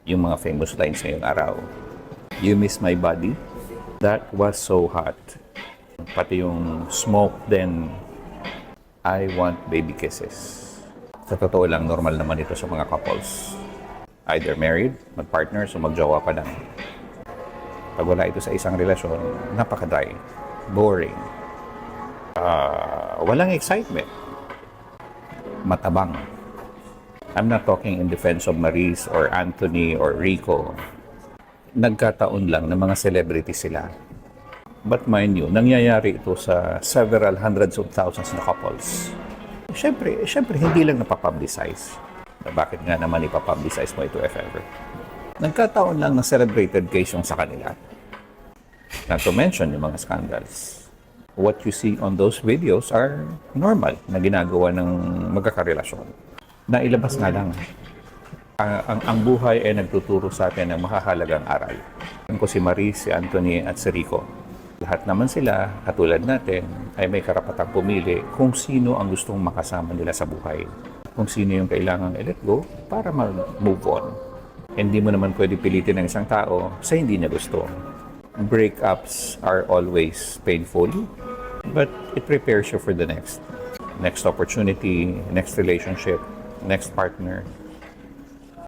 yung mga famous lines ngayong araw. You miss my body? That was so hot. Pati yung smoke then I want baby kisses. Sa totoo lang, normal naman ito sa mga couples. Either married, mag-partners, o magjowa pa lang. Pag wala ito sa isang relasyon, napaka-dry, boring, walang excitement, matabang. I'm not talking in defense of Maris or Anthony or Rico. Nagkataon lang na mga celebrity sila. But mind you, nangyayari ito sa several hundreds of thousands na couples. Siyempre, hindi lang napapublicize. Bakit nga naman ipapublicize mo ito if ever? Nagkataon lang na celebrated case yung sa kanila. Not to mention yung mga scandals. What you see on those videos are normal na ginagawa ng magkakarelasyon. Nailabas nga lang. Ang buhay ay nagtuturo sa atin ng makahalagang aral. Ko si Maris, si Anthony at si Rico. Lahat naman sila, katulad natin, ay may karapatang pumili kung sino ang gustong makasama nila sa buhay. Kung sino yung kailangang i-let go para mag-move on. Hindi mo naman pwede pilitin ng isang tao sa hindi niya gusto. Breakups are always painful, but it prepares you for the next opportunity, next relationship, next partner.